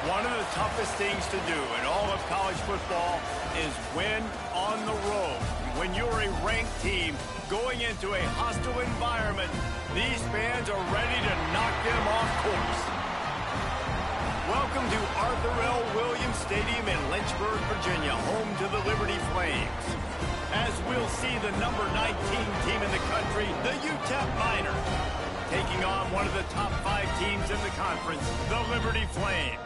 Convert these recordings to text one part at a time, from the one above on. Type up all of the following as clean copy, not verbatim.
One of the toughest things to do in all of college football is win on the road. When you're a ranked team going into a hostile environment, these fans are ready to knock them off course. Welcome to Arthur L. Williams Stadium in Lynchburg, Virginia, home to the Liberty Flames. As we'll see the number 19 team in the country, the UTEP Miners, taking on one of the top 5 teams in the conference, the Liberty Flames.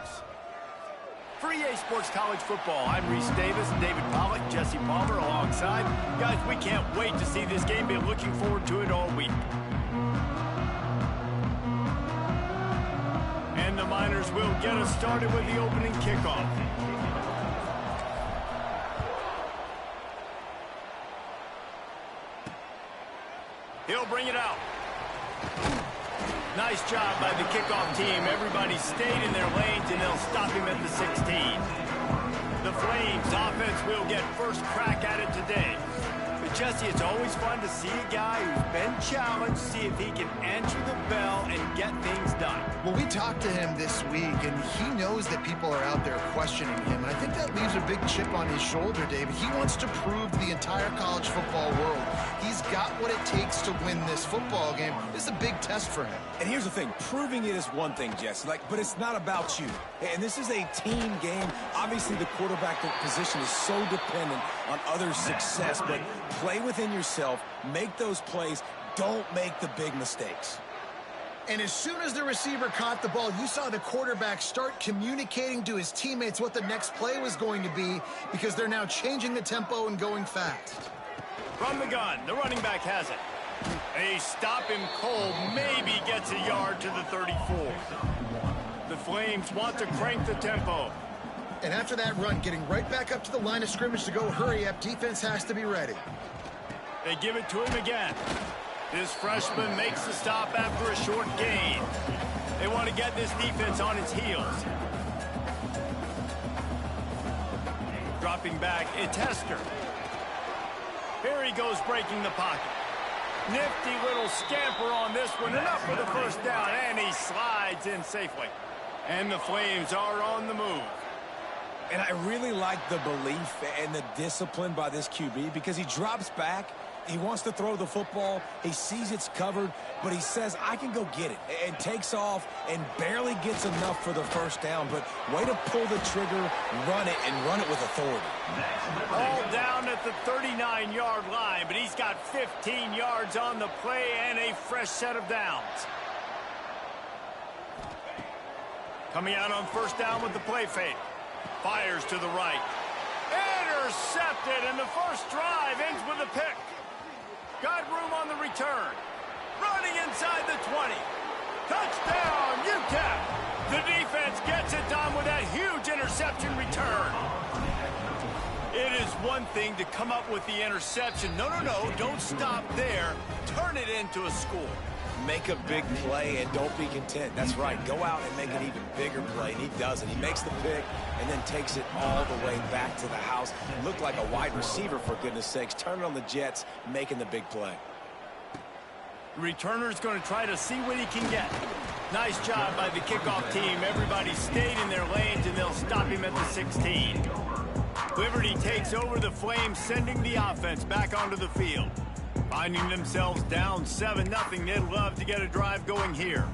For EA Sports College Football, I'm Reese Davis, David Pollack, Jesse Palmer alongside. Guys, we can't wait to see this game. Been looking forward to it all week. And the Miners will get us started with the opening kickoff. He'll bring it out. Nice job by the kickoff team. Everybody stayed in their lanes, and they'll stop him at the 16. The Flames offense will get first crack at it today. But Jesse, it's always fun to see a guy who's been challenged, see if he can answer the bell and get things done. Well, we talked to him this week, and he knows that people are out there questioning him. And I think that leaves a big chip on his shoulder, David. He wants to prove to the entire college football world he's got what it takes to win this football game. This is a big test for him. And here's the thing, proving it is one thing, Jesse, but it's not about you. And this is a team game. Obviously, the quarterback position is so dependent on others' success, but play within yourself, make those plays, don't make the big mistakes. And as soon as the receiver caught the ball, you saw the quarterback start communicating to his teammates what the next play was going to be, because they're now changing the tempo and going fast. From the gun, the running back has it. They stop him cold, maybe gets a yard to the 34. The Flames want to crank the tempo. And after that run, getting right back up to the line of scrimmage to go hurry up, defense has to be ready. They give it to him again. This freshman makes the stop after a short gain. They want to get this defense on its heels. Dropping back, it's Hester. Here he goes breaking the pocket. Nifty little scamper on this one, and up for the first down, and he slides in safely. And the Flames are on the move. And I really like the belief and the discipline by this QB, because he drops back, he wants to throw the football, he sees it's covered, but he says, I can go get it, and takes off and barely gets enough for the first down. But way to pull the trigger, run it, and run it with authority. All down at the 39-yard line, but he's got 15 yards on the play and a fresh set of downs. Coming out on first down with the play fake. Fires to the right. Intercepted, and the first drive ends with a pick. Got room on the return. Running inside the 20. Touchdown, UTEP. The defense gets it done with that huge interception return. It is one thing to come up with the interception. No, don't stop there. Turn it into a score. Make a big play and don't be content. That's right. Go out and make an even bigger play, and he does it. He makes the pick and then takes it all the way back to the house. Looked like a wide receiver, for goodness sakes. Turn it on the Jets, making the big play. The returner's going to try to see what he can get. Nice job by the kickoff team. Everybody stayed in their lanes, and they'll stop him at the 16. Liberty takes over the Flames, sending the offense back onto the field. Finding themselves down 7-0, they'd love to get a drive going here.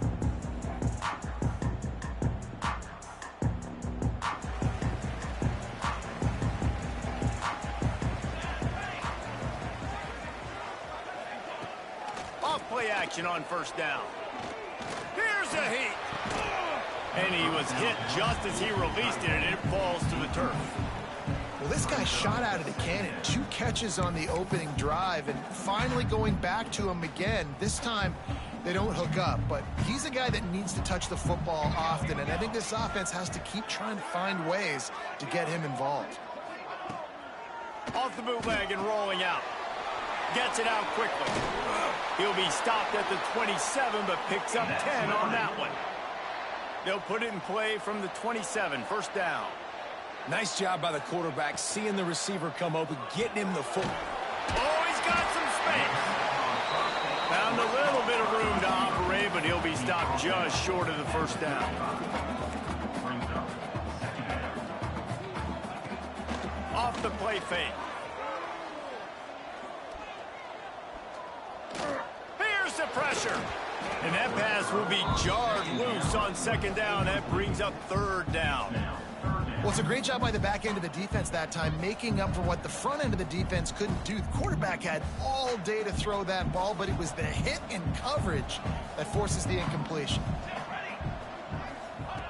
Off play action on first down. Here's a heat. And he was hit just as he released it, and it falls to the turf. Well, this guy shot out of the cannon. 2 catches on the opening drive, and finally going back to him again. This time, they don't hook up, but he's a guy that needs to touch the football often, and I think this offense has to keep trying to find ways to get him involved. Off the bootleg and rolling out. Gets it out quickly. He'll be stopped at the 27, but picks up 10 on that one. They'll put it in play from the 27, first down. Nice job by the quarterback, seeing the receiver come open, getting him the foot. Oh, he's got some space. Found a little bit of room to operate, but he'll be stopped just short of the first down. off the play fake. Here's the pressure. And that pass will be jarred loose on second down. That brings up third down. Well, it's a great job by the back end of the defense that time, making up for what the front end of the defense couldn't do. The quarterback had all day to throw that ball, but it was the hit in coverage that forces the incompletion.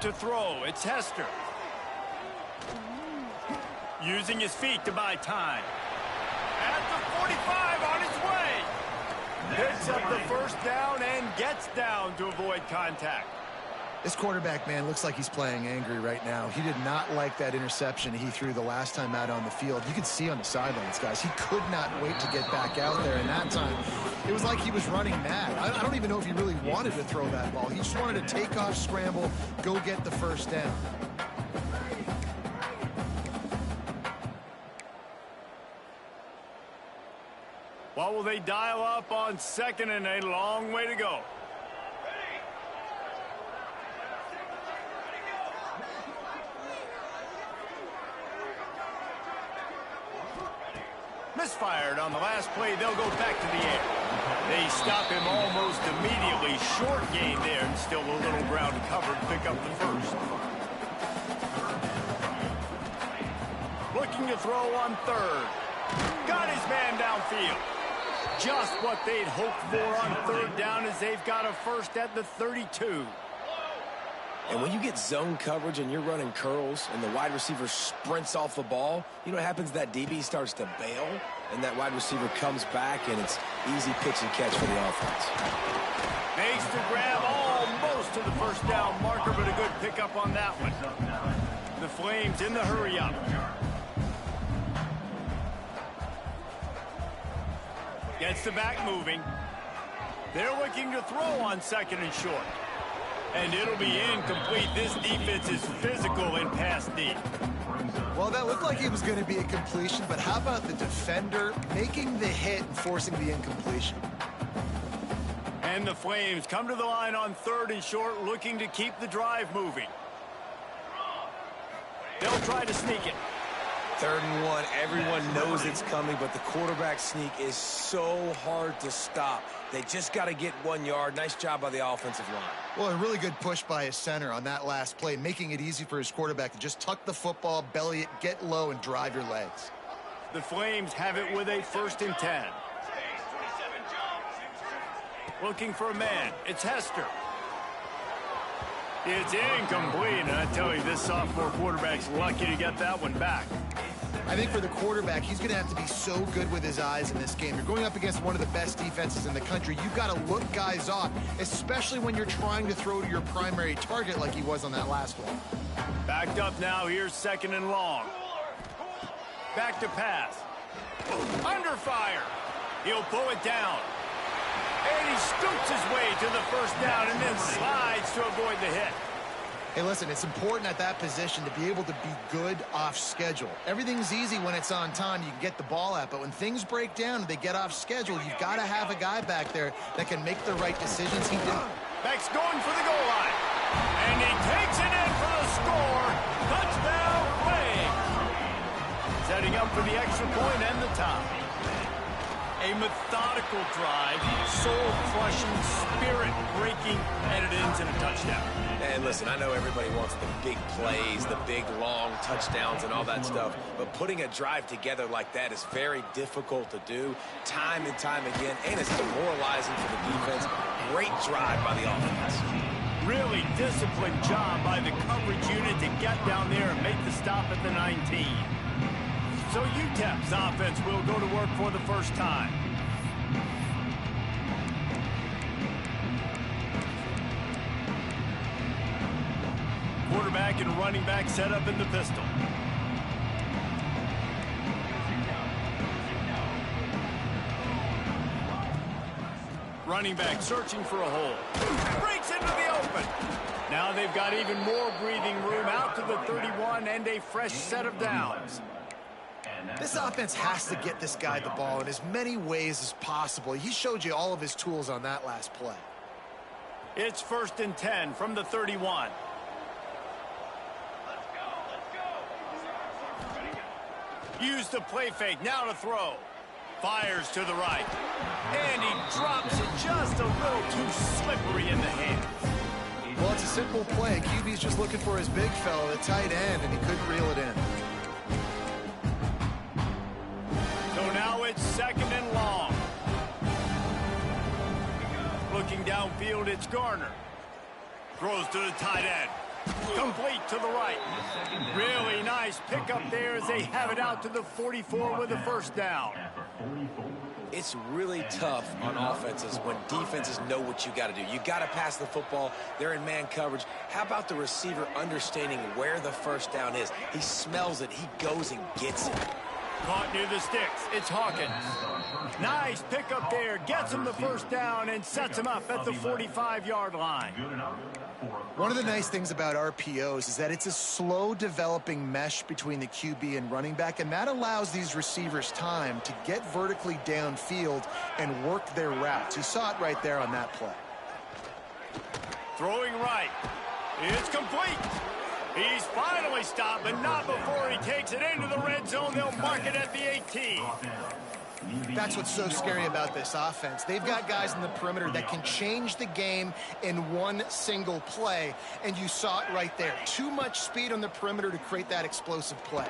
To throw, it's Hester. Using his feet to buy time. At the 45, on his way. Picks up the first down and gets down to avoid contact. This quarterback, man, looks like he's playing angry right now. He did not like that interception he threw the last time out on the field. You could see on the sidelines, guys, he could not wait to get back out there. And that time, it was like he was running mad. I don't even know if he really wanted to throw that ball. He just wanted to take off, scramble, go get the first down. What will they dial up on second and a long way to go? Misfired on the last play. They'll go back to the air. They stop him almost immediately. Short gain there, and still a little ground covered. Pick up the first. Looking to throw on third. Got his man downfield. Just what they'd hoped for on third down, as they've got a first at the 32. And when you get zone coverage and you're running curls and the wide receiver sprints off the ball, you know what happens? That DB starts to bail, and that wide receiver comes back, and it's easy pitch and catch for the offense. Makes the grab almost to the first down marker, but a good pickup on that one. The Flames in the hurry-up. Gets the back moving. They're looking to throw on second and short. And it'll be incomplete. This defense is physical in pass deep. Well, that looked like it was going to be a completion, but how about the defender making the hit and forcing the incompletion? And the Flames come to the line on third and short, looking to keep the drive moving. They'll try to sneak it. 3rd and 1, everyone knows it's coming, but the quarterback sneak is so hard to stop. They just got to get 1 yard. Nice job by the offensive line. Well, a really good push by his center on that last play, making it easy for his quarterback to just tuck the football, belly it, get low, and drive your legs. The Flames have it with a 1st and 10. Looking for a man. It's Hester. It's incomplete, and I tell you, this sophomore quarterback's lucky to get that one back. I think for the quarterback, he's going to have to be so good with his eyes in this game. You're going up against one of the best defenses in the country. You've got to look guys off, especially when you're trying to throw to your primary target like he was on that last one. Backed up now. Here's 2nd and long. Back to pass. Under fire. He'll pull it down. And he scoots his way to the first down and then slides to avoid the hit. Hey, listen, it's important at that position to be able to be good off schedule. Everything's easy when it's on time. You can get the ball out, but when things break down and they get off schedule, you've got to have a guy back there that can make the right decisions. He did. Beck's going for the goal line. And he takes it in for the score. Touchdown, Flames. Setting up for the extra point and the tie. A methodical drive, soul-crushing, spirit-breaking, and it ends in a touchdown. And listen, I know everybody wants the big plays, the big, long touchdowns and all that stuff, but putting a drive together like that is very difficult to do time and time again, and it's demoralizing for the defense. Great drive by the offense. Really disciplined job by the coverage unit to get down there and make the stop at the 19. So UTEP's offense will go to work for the first time. Quarterback and running back set up in the pistol. Running back searching for a hole. Breaks into the open. Now they've got even more breathing room out to the 31 and a fresh set of downs. This offense has to get this guy the ball in as many ways as possible. He showed you all of his tools on that last play. It's 1st and 10 from the 31. Use the play fake, now to throw. Fires to the right. And he drops it just a little too slippery in the hand. Well, it's a simple play. QB's just looking for his big fella, the tight end, and he couldn't reel it in. So now it's 2nd and long. Looking downfield, it's Garner. Throws to the tight end. Complete to the right. Really nice pickup there as they have it out to the 44 with a first down. It's really tough on offenses when defenses know what you got to do. You got to pass the football. They're in man coverage. How about the receiver understanding where the first down is? He smells it. He goes and gets it. Caught near the sticks. It's Hawkins. Nice pickup there. Gets him the first down and sets him up at the 45-yard line. One of the nice things about RPOs is that it's a slow developing mesh between the QB and running back, and that allows these receivers time to get vertically downfield and work their routes. You saw it right there on that play. Throwing right. It's complete. He's finally stopped, but not before he takes it into the red zone. They'll mark it at the 18. That's what's so scary about this offense. They've got guys in the perimeter that can change the game in one single play, and you saw it right there. Too much speed on the perimeter to create that explosive play.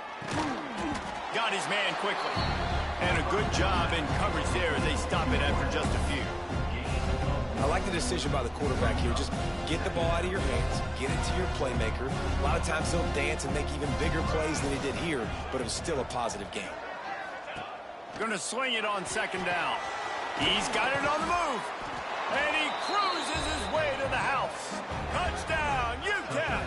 Got his man quickly. And a good job in coverage there as they stop it after just a few. I like the decision by the quarterback here. Just get the ball out of your hands, get it to your playmaker. A lot of times he'll dance and make even bigger plays than he did here, but it was still a positive game. Going to swing it on 2nd down. He's got it on the move. And he cruises his way to the house. Touchdown, UTEP.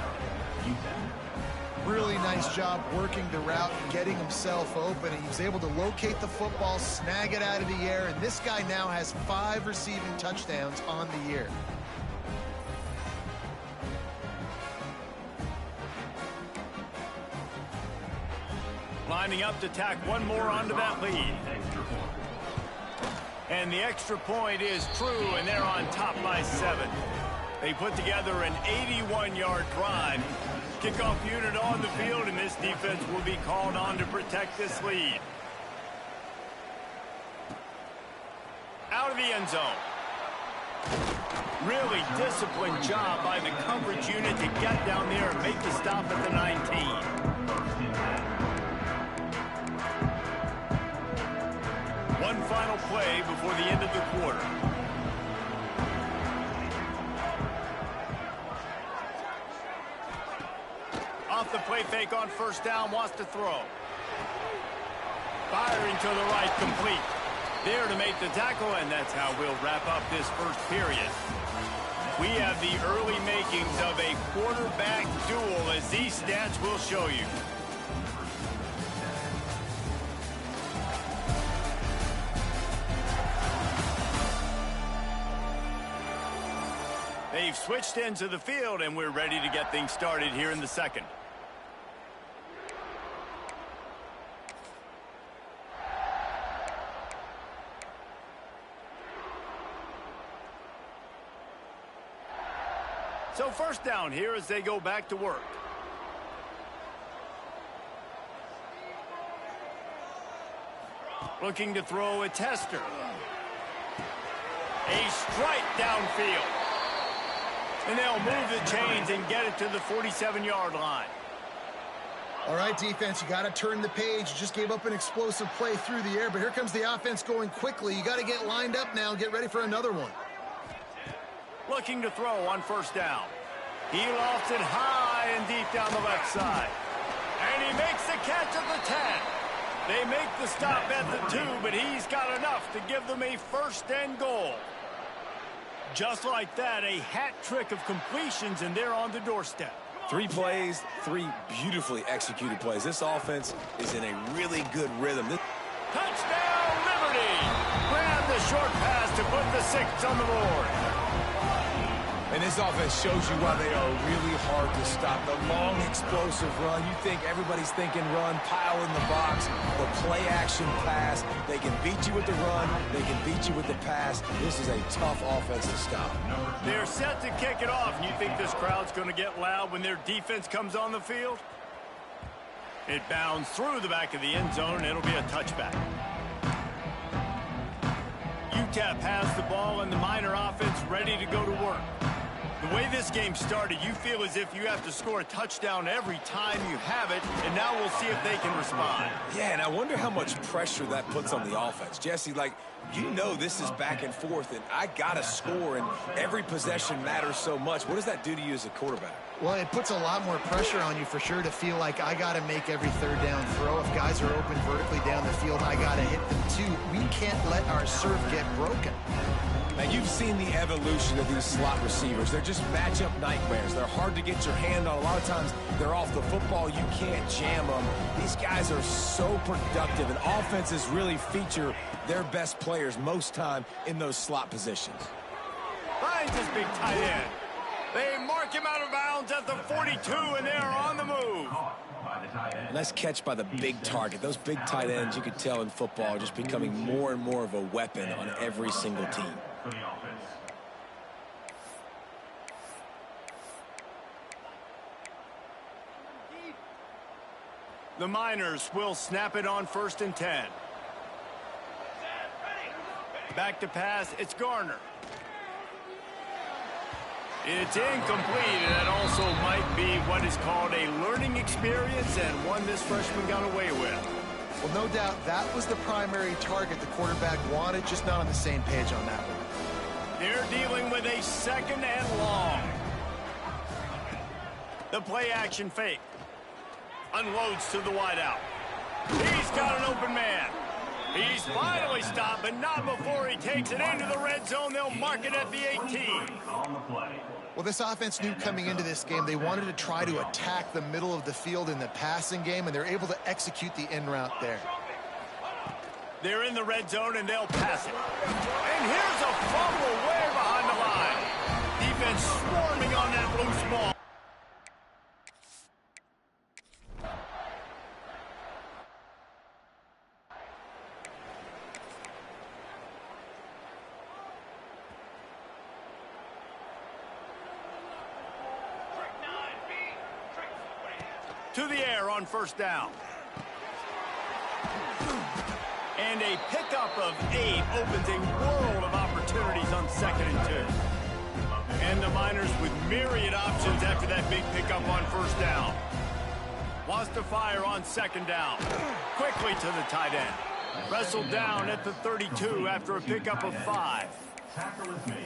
Really nice job working the route and getting himself open. He was able to locate the football, snag it out of the air, and this guy now has 5 receiving touchdowns on the year. Lining up to tack one more onto that lead. And the extra point is true, and they're on top by 7. They put together an 81-yard drive. Kickoff unit on the field, and this defense will be called on to protect this lead. Out of the end zone. Really disciplined job by the coverage unit to get down there and make the stop at the 19. One final play before the end of the quarter. Off the play fake on 1st down, wants to throw. Firing to the right, complete. There to make the tackle, and that's how we'll wrap up this first period. We have the early makings of a quarterback duel, as these stats will show you. They've switched into the field, and we're ready to get things started here in the second. So 1st down here as they go back to work. Looking to throw a tester. A strike downfield. And they'll move the chains and get it to the 47-yard line. All right, defense, you got to turn the page. You just gave up an explosive play through the air, but here comes the offense going quickly. You got to get lined up now and get ready for another one. Looking to throw on 1st down. He lofts it high and deep down the left side. And he makes the catch at the 10. They make the stop at the 2, but he's got enough to give them a 1st and goal. Just like that, a hat trick of completions, and they're on the doorstep. 3 plays, 3 beautifully executed plays. This offense is in a really good rhythm. Touchdown, Liberty! Grab the short pass to put the 6 on the board. And this offense shows you why they are really hard to stop. The long, explosive run. You think everybody's thinking run, pile in the box. The play-action pass. They can beat you with the run. They can beat you with the pass. This is a tough offense to stop. They're set to kick it off. And you think this crowd's going to get loud when their defense comes on the field? It bounds through the back of the end zone, and it'll be a touchback. UTEP has the ball, and the Miner offense ready to go to work. The way this game started, you feel as if you have to score a touchdown every time you have it, and now we'll see if they can respond. Yeah, and I wonder how much pressure that puts on the offense. Jesse, like, you know this is back and forth, and I got to score, and every possession matters so much. What does that do to you as a quarterback? Well, it puts a lot more pressure on you for sure to feel like I got to make every third down throw. If guys are open vertically down the field, I got to hit them too. We can't let our serve get broken. Now, you've seen the evolution of these slot receivers. They're just matchup nightmares. They're hard to get your hand on. A lot of times, they're off the football. You can't jam them. These guys are so productive, and offenses really feature their best players most time in those slot positions. Finds his big tight end. They mark him out of bounds at the 42, and they are on the move. Nice catch by the big target. Those big tight ends, you could tell in football, are just becoming more and more of a weapon on every single team. The Miners will snap it on 1st and 10. Back to pass, it's Garner. It's incomplete, and that also might be what is called a learning experience, and one this freshman got away with. Well, no doubt that was the primary target the quarterback wanted, just not on the same page on that one. They're dealing with a 2nd and long. The play action fake. Unloads to the wideout. He's got an open man. He's finally stopped, but not before he takes it into the red zone. They'll mark it at the 18. Well, this offense knew coming into this game they wanted to try to attack the middle of the field in the passing game, and they're able to execute the in route there. They're in the red zone, and they'll pass it. And here's a fumble way behind the line. Defense swarming on that loose ball. To the air on 1st down. And a pickup of 8 opens a world of opportunities on 2nd and 2. And the Miners with myriad options after that big pickup on 1st down. Wants to fire on 2nd down. Quickly to the tight end. Wrestled down at the 32 after a pickup of 5.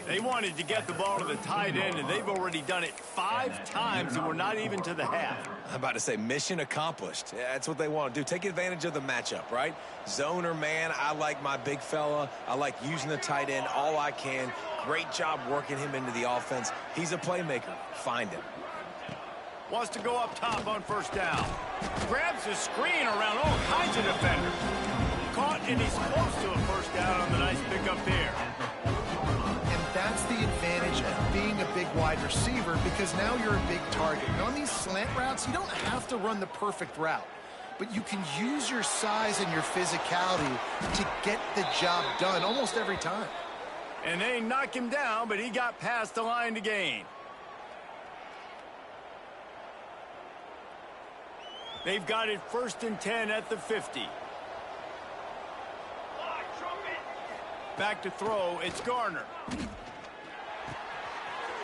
They wanted to get the ball to the tight end, and they've already done it 5 times, and we're not even to the half. I'm about to say mission accomplished. Yeah, that's what they want to do. Take advantage of the matchup, right? Zone or man, I like my big fella. I like using the tight end all I can. Great job working him into the offense. He's a playmaker. Find him. Wants to go up top on 1st down. Grabs his screen around all kinds of defenders. Caught, and he's close to a 1st down on the nice pickup there. That's the advantage of being a big wide receiver, because now you're a big target. And on these slant routes, you don't have to run the perfect route, but you can use your size and your physicality to get the job done almost every time. And they knock him down, but he got past the line to gain. They've got it 1st and 10 at the 50. Back to throw, it's Garner.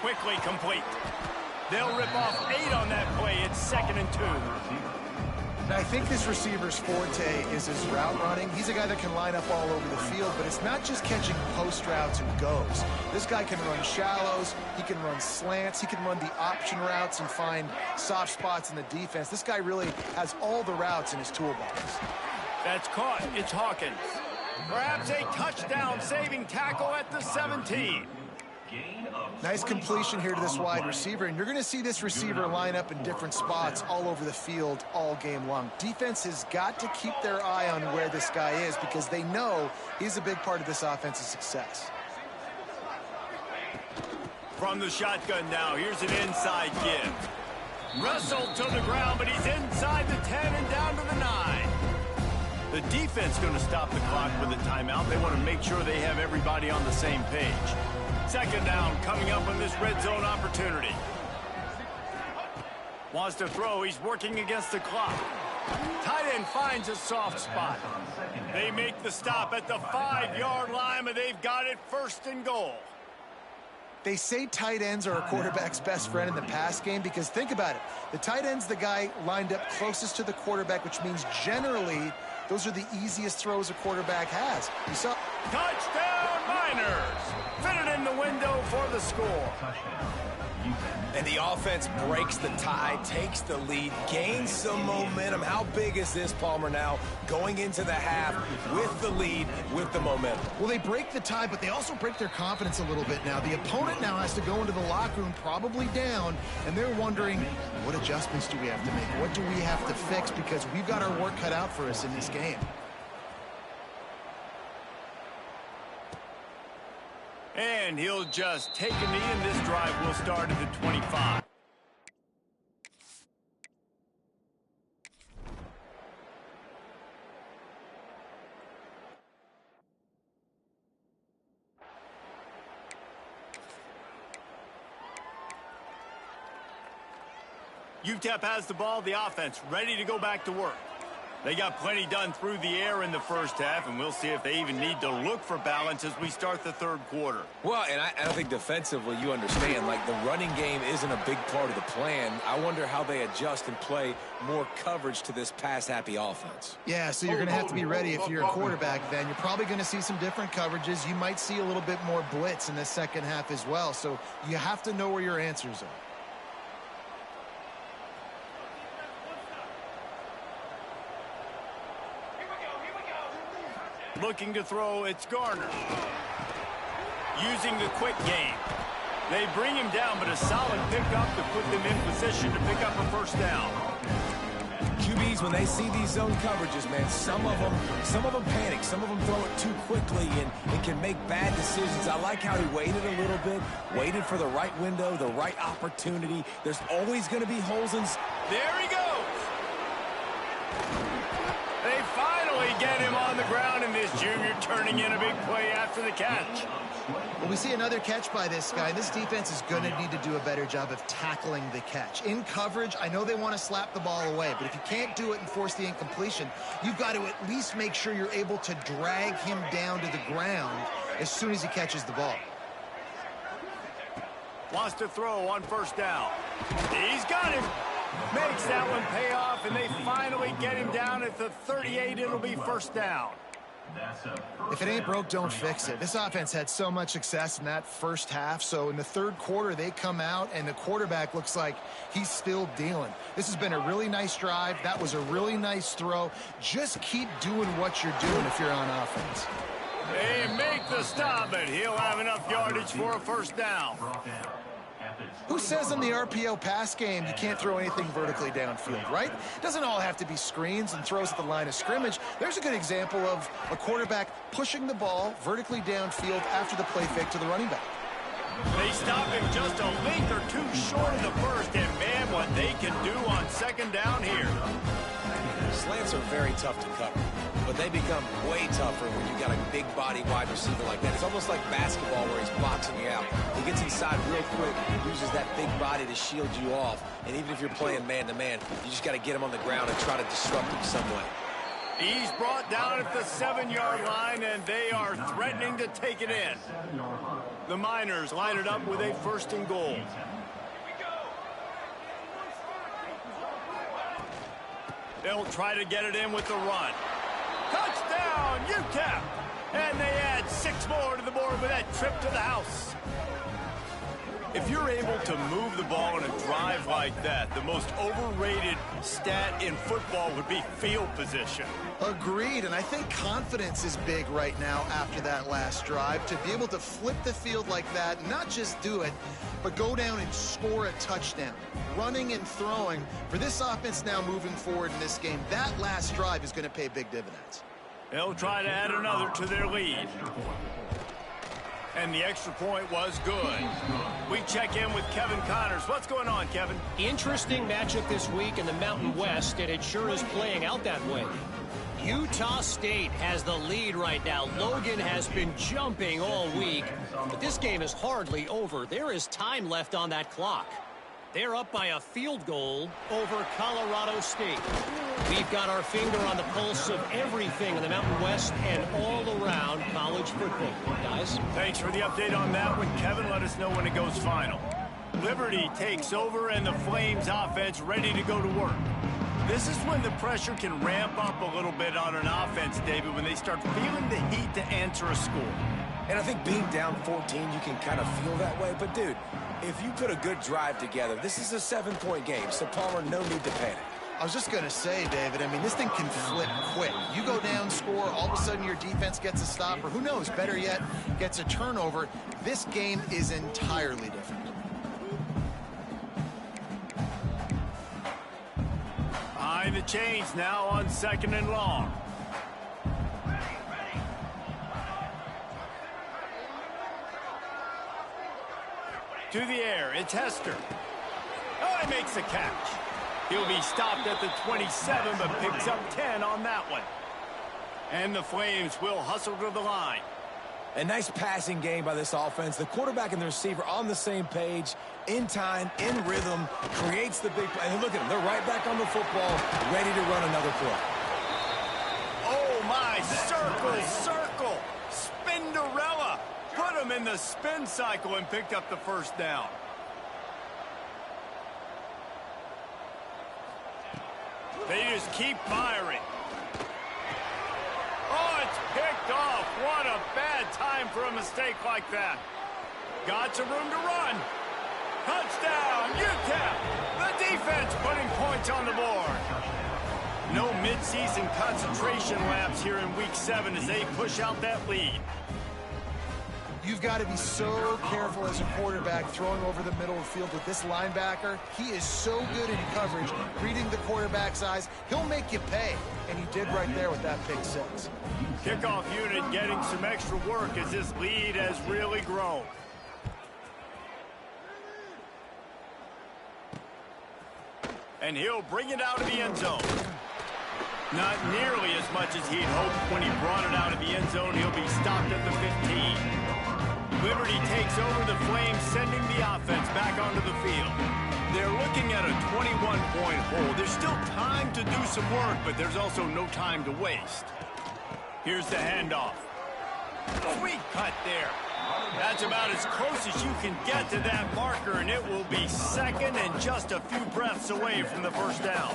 Quickly complete. They'll rip off 8 on that play. It's 2nd and 2. And I think this receiver's forte is his route running. He's a guy that can line up all over the field, but it's not just catching post routes and goes. This guy can run shallows, he can run slants, he can run the option routes and find soft spots in the defense. This guy really has all the routes in his toolbox. That's caught. It's Hawkins. Perhaps a touchdown-saving tackle at the 17. Nice completion here to this wide receiver, and you're going to see this receiver line up in different spots all over the field all game long. Defense has got to keep their eye on where this guy is, because they know he's a big part of this offense's success. From the shotgun now, here's an inside give. Wrestled to the ground, but he's inside the 10 and down to the 9. The defense going to stop the clock with a timeout. They want to make sure they have everybody on the same page. 2nd down coming up on this red zone opportunity. Wants to throw. He's working against the clock. Tight end finds a soft spot. They make the stop at the 5-yard line, but they've got it 1st and goal. They say tight ends are a quarterback's best friend in the pass game because think about it. The tight end's the guy lined up closest to the quarterback, which means generally those are the easiest throws a quarterback has. You saw Touchdown Miners! Fitted in the window for the score. And the offense breaks the tie, takes the lead, gains some momentum. How big is this, Palmer, now going into the half with the lead, with the momentum? Well, they break the tie, but they also break their confidence a little bit now. The opponent now has to go into the locker room probably down, and they're wondering, what adjustments do we have to make? What do we have to fix? Because we've got our work cut out for us in this game. And he'll just take a knee, and this drive will start at the 25. UTEP has the ball, the offense ready to go back to work. They got plenty done through the air in the first half, and we'll see if they even need to look for balance as we start the 3rd quarter. Well, and I think defensively, you understand, like the running game isn't a big part of the plan. I wonder how they adjust and play more coverage to this pass-happy offense. Yeah, so you're going to have to be ready if you're a quarterback then. You're probably going to see some different coverages. You might see a little bit more blitz in the second half as well, so you have to know where your answers are. Looking to throw, it's Garner. Using the quick game. They bring him down, but a solid pickup to put them in position to pick up a 1st down. QBs, when they see these zone coverages, man, some of them panic. Some of them throw it too quickly and can make bad decisions. I like how he waited a little bit, waited for the right window, the right opportunity. There's always going to be holes in... There he goes. They finally get him on the ground, and this junior turning in a big play after the catch. Well, we see another catch by this guy. This defense is going to need to do a better job of tackling the catch. In coverage, I know they want to slap the ball away, but if you can't do it and force the incompletion, you've got to at least make sure you're able to drag him down to the ground as soon as he catches the ball. Wants to throw on 1st down. He's got him. Makes that one pay off, and they finally get him down at the 38. It'll be 1st down. If it ain't broke, don't fix it. This offense had so much success in that first half, so in the 3rd quarter, they come out, and the quarterback looks like he's still dealing. This has been a really nice drive. That was a really nice throw. Just keep doing what you're doing if you're on offense. They make the stop, but he'll have enough yardage for a 1st down. Who says in the RPO pass game you can't throw anything vertically downfield, right? It doesn't all have to be screens and throws at the line of scrimmage. There's a good example of a quarterback pushing the ball vertically downfield after the play fake to the running back. They stop him just a length or two short of the 1st, and man, what they can do on 2nd down here. Slants are very tough to cover, but they become way tougher when you got a big body wide receiver like that. It's almost like basketball where he's boxing you out. He gets inside real quick, uses that big body to shield you off, and even if you're playing man-to-man, you just got to get him on the ground and try to disrupt him some way. He's brought down at the 7-yard line, and they are threatening to take it in. The Miners line it up with a 1st and goal. They'll try to get it in with the run. Touchdown, UTEP! And they add 6 more to the board with that trip to the house. If you're able to move the ball in a drive like that, the most overrated stat in football would be field position. Agreed, and I think confidence is big right now after that last drive. To be able to flip the field like that, not just do it, but go down and score a touchdown. Running and throwing, for this offense now moving forward in this game, that last drive is going to pay big dividends. They'll try to add another to their lead. And the extra point was good. We check in with Kevin Connors. What's going on, Kevin? Interesting matchup this week in the Mountain West, and it sure is playing out that way. Utah State has the lead right now. Logan has been jumping all week, but this game is hardly over. There is time left on that clock. They're up by a field goal over Colorado State. We've got our finger on the pulse of everything in the Mountain West and all around college football, guys. Thanks for the update on that one, Kevin. Let us know when it goes final. Liberty takes over and the Flames offense ready to go to work. This is when the pressure can ramp up a little bit on an offense, David, when they start feeling the heat to answer a score. And I think being down 14, you can kind of feel that way. But, dude, if you put a good drive together, this is a 7-point game, so Palmer, no need to panic. I was just going to say, David, I mean, this thing can flip quick. You go down, score, all of a sudden your defense gets a stop, or who knows, better yet, gets a turnover. This game is entirely different. Behind the chains now on 2nd and long. To the air, it's Hester. Oh, he makes the catch. He'll be stopped at the 27, but picks up 10 on that one. And the Flames will hustle to the line. A nice passing game by this offense. The quarterback and the receiver on the same page, in time, in rhythm, creates the big play. And look at them. They're right back on the football, ready to run another play. Oh, my. Circle. Spinderella. Put him in the spin cycle and picked up the first down. They just keep firing. Oh, it's picked off. What a bad time for a mistake like that. Got some room to run. Touchdown, UTEP. The defense putting points on the board. No midseason concentration laps here in Week 7 as they push out that lead. You've got to be so careful as a quarterback throwing over the middle of the field with this linebacker. He is so good in coverage, reading the quarterback's eyes. He'll make you pay, and he did right there with that pick six. Kickoff unit getting some extra work as this lead has really grown. And he'll bring it out of the end zone. Not nearly as much as he'd hoped when he brought it out of the end zone. He'll be stopped at the 15. Liberty takes over the Flames, sending the offense back onto the field. They're looking at a 21-point hole. There's still time to do some work, but there's also no time to waste. Here's the handoff. Sweet cut there. That's about as close as you can get to that marker, and it will be second and just a few breaths away from the first down.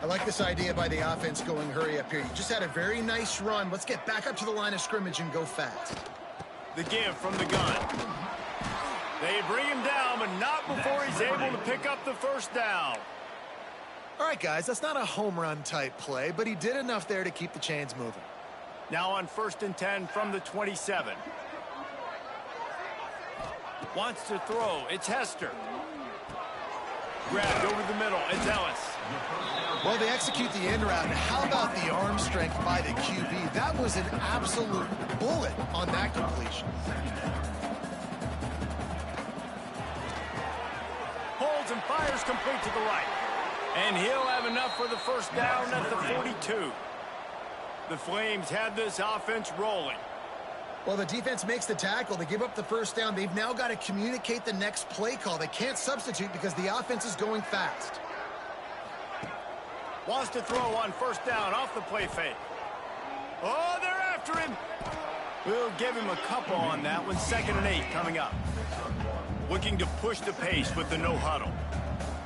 I like this idea by the offense going hurry up here. You just had a very nice run. Let's get back up to the line of scrimmage and go fast. The give from the gun. They bring him down, but not before he's able to pick up the first down. All right, guys, that's not a home run type play, but he did enough there to keep the chains moving. Now on 1st and 10 from the 27. Wants to throw. It's Hester. Grabbed over the middle. It's Ellis. Well, they execute the end route. How about the arm strength by the QB? That was an absolute bullet on that completion. Holds and fires complete to the right. And he'll have enough for the first down at the 42. The Flames had this offense rolling. Well, the defense makes the tackle. They give up the first down. They've now got to communicate the next play call. They can't substitute because the offense is going fast. Wants to throw on first down off the play fake. Oh, they're after him. We'll give him a couple on that one. 2nd and 8 coming up. Looking to push the pace with the no huddle.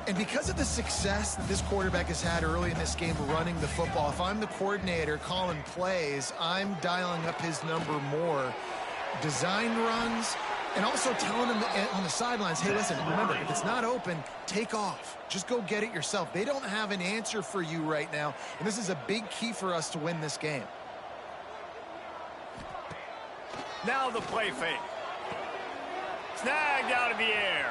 And because of the success that this quarterback has had early in this game running the football, if I'm the coordinator calling plays, I'm dialing up his number more. Design runs, and also telling him on the sidelines, hey, listen, remember, if it's not open, take off. Just go get it yourself. They don't have an answer for you right now, and this is a big key for us to win this game. Now the play fake. Snagged out of the air.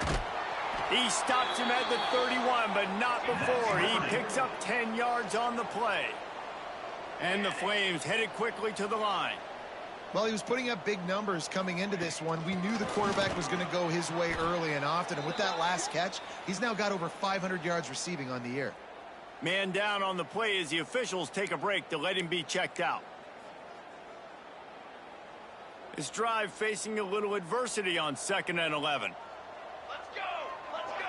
He stops him at the 31, but not before. He picks up 10 yards on the play. And the Flames headed quickly to the line. Well, he was putting up big numbers coming into this one. We knew the quarterback was going to go his way early and often, and with that last catch, he's now got over 500 yards receiving on the year. Man down on the play as the officials take a break to let him be checked out. This drive facing a little adversity on 2nd and 11. Let's go! Let's go!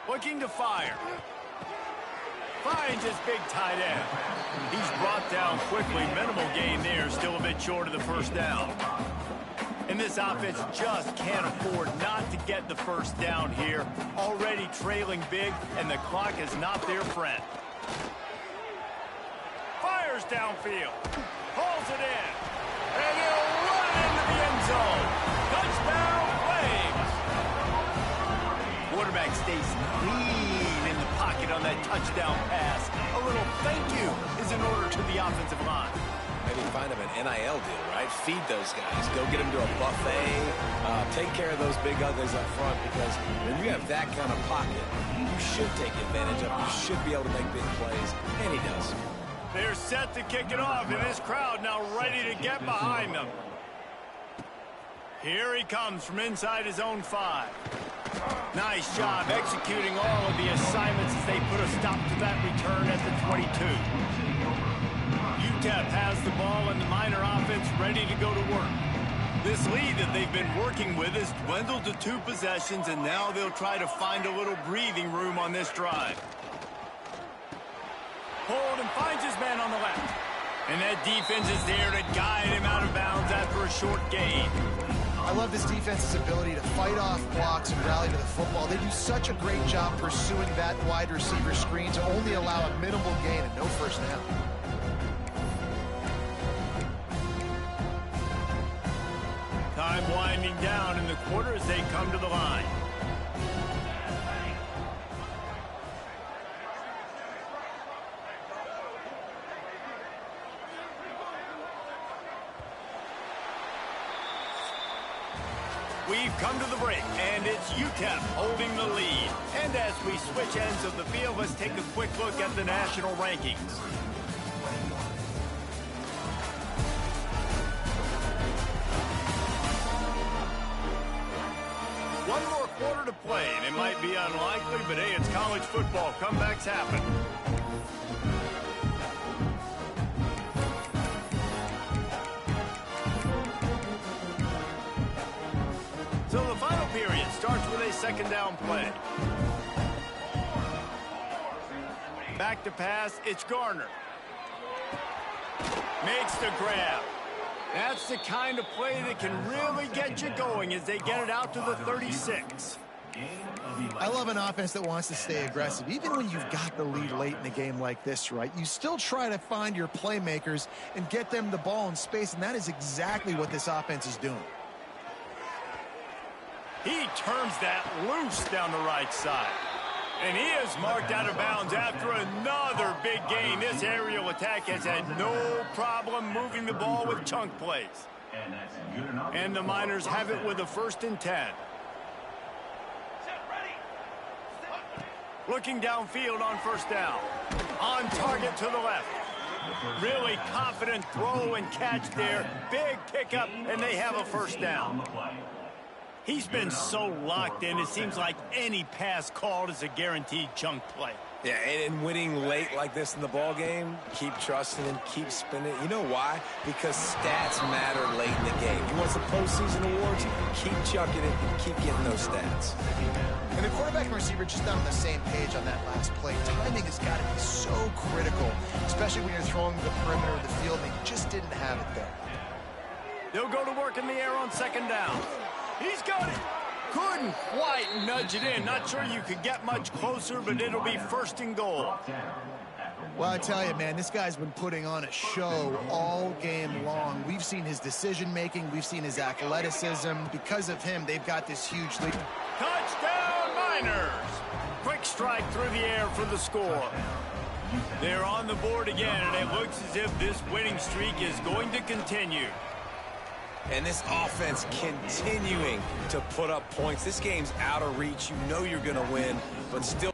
Looking to fire. Finds his big tight end. He's brought down quickly. Minimal gain there. Still a bit short of the first down. And this offense just can't afford not to get the first down here. Already trailing big, and the clock is not their friend. Fires downfield. Pulls it in. And he'll run it into the end zone. Touchdown, Flames. Quarterback stays clean in the pocket on that touchdown pass. A little thank you is in order to the offensive line. Maybe find them an NIL deal, right? Feed those guys. Go get them to a buffet. Take care of those big uglies up front, because when you have that kind of pocket, you should take advantage of it. You should be able to make big plays, and he does. They're set to kick it off, and this crowd now ready to get behind them. Here he comes from inside his own 5. Nice job executing all of the assignments as they put a stop to that return at the 22. UTEP has the ball and the Miner offense ready to go to work. This lead that they've been working with has dwindled to 2 possessions, and now they'll try to find a little breathing room on this drive. Hold and finds his man on the left. And that defense is there to guide him out of bounds after a short gain. I love this defense's ability to fight off blocks and rally to the football. They do such a great job pursuing that wide receiver screen to only allow a minimal gain and no first down. Time winding down in the quarter as they come to the line. We've come to the break, and it's UTEP holding the lead. And as we switch ends of the field, let's take a quick look at the national rankings. One more quarter to play, and it might be unlikely, but hey, it's college football. Comebacks happen. So the final period starts with a second down play. Back to pass, it's Garner. Makes the grab. That's the kind of play that can really get you going as they get it out to the 36. I love an offense that wants to stay aggressive. Even when you've got the lead late in a game like this, right, you still try to find your playmakers and get them the ball in space, and that is exactly what this offense is doing. He turns that loose down the right side. And he is marked out of bounds after another big gain. This aerial attack has had no problem moving the ball with chunk plays. And the Miners have it with a 1st and 10. Looking downfield on first down. On target to the left. Really confident throw and catch there. Big pickup, and they have a first down. He's been so locked in, it seems like any pass called is a guaranteed chunk play. Yeah, and winning late like this in the ball game, keep trusting him, keep spinning. You know why? Because stats matter late in the game. You want some postseason awards? Keep chucking it, keep getting those stats. And the quarterback and receiver just not on the same page on that last play. Timing has got to be so critical, especially when you're throwing the perimeter of the field, and they just didn't have it there. They'll go to work in the air on second down. He's got it. Couldn't quite nudge it in. Not sure you could get much closer, but it'll be 1st and goal. Well, I tell you, man, this guy's been putting on a show all game long. We've seen his decision-making. We've seen his athleticism. Because of him, they've got this huge lead. Touchdown, Miners! Quick strike through the air for the score. They're on the board again, and it looks as if this winning streak is going to continue. And this offense continuing to put up points. This game's out of reach. You know you're going to win, but still.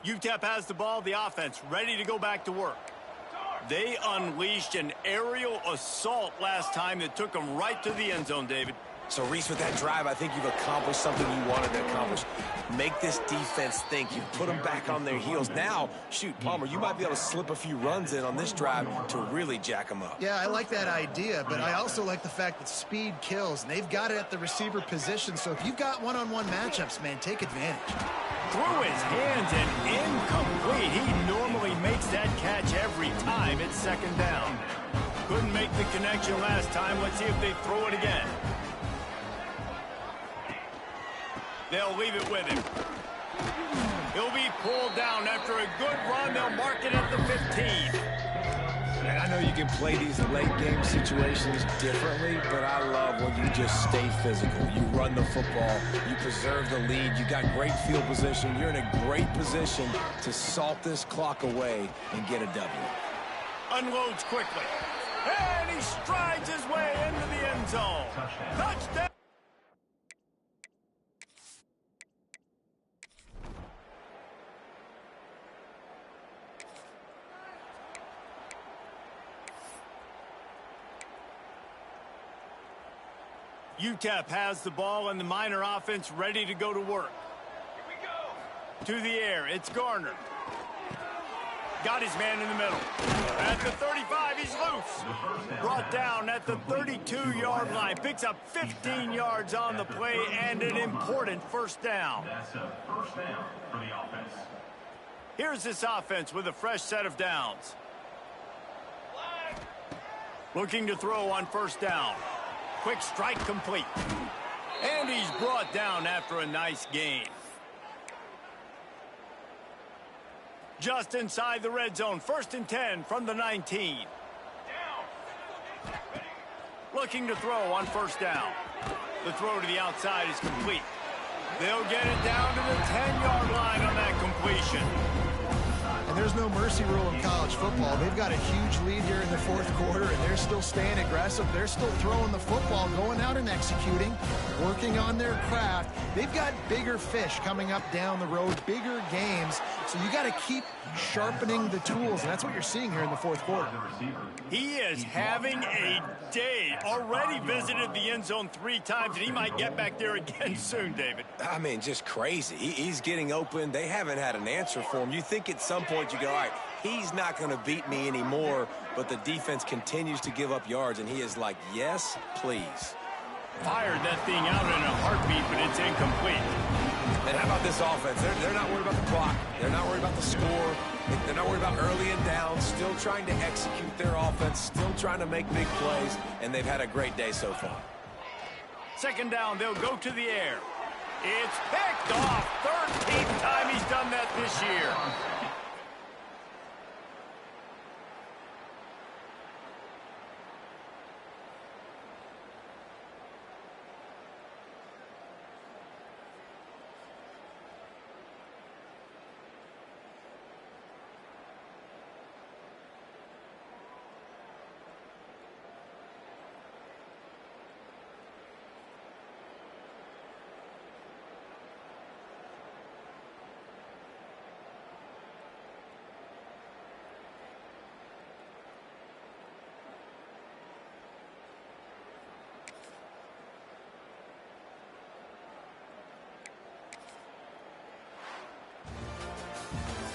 UTEP has the ball, the offense ready to go back to work. They unleashed an aerial assault last time that took them right to the end zone, David. So, Reese, with that drive, I think you've accomplished something you wanted to accomplish. Make this defense think. You put them back on their heels. Now, shoot, Palmer, you might be able to slip a few runs in on this drive to really jack them up. Yeah, I like that idea, but I also like the fact that speed kills, and they've got it at the receiver position. So if you've got one-on-one matchups, man, take advantage. Through his hands and incomplete. He normally makes that catch every time it's second down. Couldn't make the connection last time. Let's see if they throw it again. They'll leave it with him. He'll be pulled down after a good run. They'll mark it at the 15. And I know you can play these late-game situations differently, but I love when you just stay physical. You run the football. You preserve the lead. You got great field position. You're in a great position to salt this clock away and get a W. Unloads quickly. And he strides his way into the end zone. Touchdown. UTEP has the ball and the Miner offense ready to go to work. Here we go. To the air, it's Garner. Got his man in the middle. At the 35, he's loose. Brought down at the 32-yard line. Picks up 15 yards on the play and an important first down. That's a first down for the offense. Here's this offense with a fresh set of downs. Looking to throw on first down. Quick strike complete. And he's brought down after a nice gain. Just inside the red zone. 1st and 10 from the 19. Looking to throw on first down. The throw to the outside is complete. They'll get it down to the 10-yard line on that completion. And there's no mercy rule in college football. They've got a huge lead here in the 4th quarter, and they're still staying aggressive. They're still throwing the football, going out and executing, working on their craft. They've got bigger fish coming up down the road, bigger games. So you got to keep sharpening the tools, and that's what you're seeing here in the 4th quarter. He is having a day. Already visited the end zone 3 times, and he might get back there again soon, David. I mean, just crazy. He's getting open. They haven't had an answer for him. You think at some point you go, all right, he's not going to beat me anymore, but the defense continues to give up yards, and he is like, yes, please. Fired that thing out in a heartbeat, but it's incomplete. And how about this offense? They're not worried about the clock. They're not worried about the score. They're not worried about early and down. Still trying to execute their offense. Still trying to make big plays. And they've had a great day so far. 2nd down, they'll go to the air. It's picked off. 13th time he's done that this year.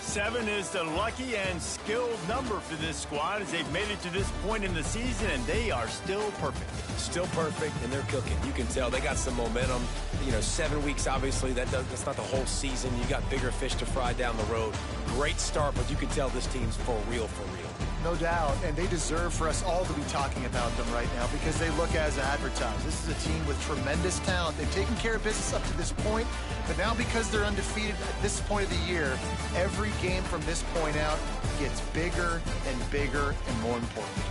Seven is the lucky and skilled number for this squad as they've made it to this point in the season, and they are still perfect. Still perfect, and they're cooking. You can tell they got some momentum. You know, 7 weeks, obviously, that's not the whole season. You got bigger fish to fry down the road. Great start, but you can tell this team's for real, for real. No doubt, and they deserve for us all to be talking about them right now because they look as advertised. This is a team with tremendous talent. They've taken care of business up to this point, but now because they're undefeated at this point of the year, every game from this point out gets bigger and bigger and more important.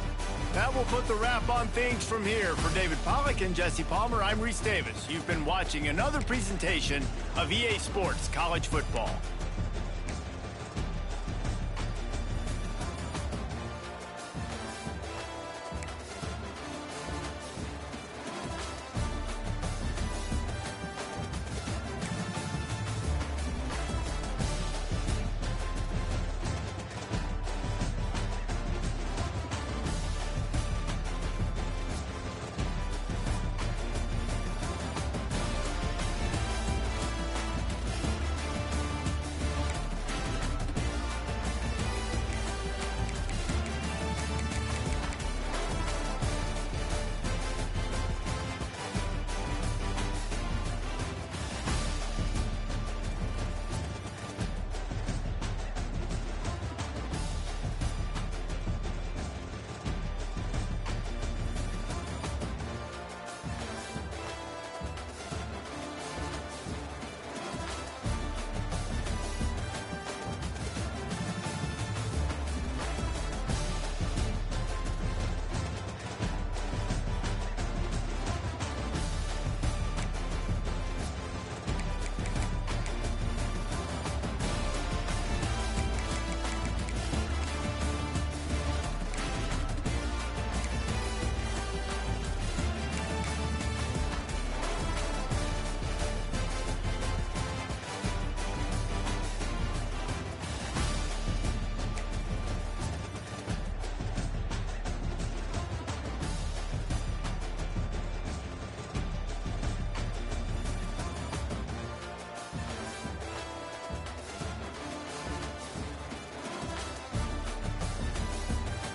That will put the wrap on things from here. For David Pollack and Jesse Palmer, I'm Reese Davis. You've been watching another presentation of EA Sports College Football.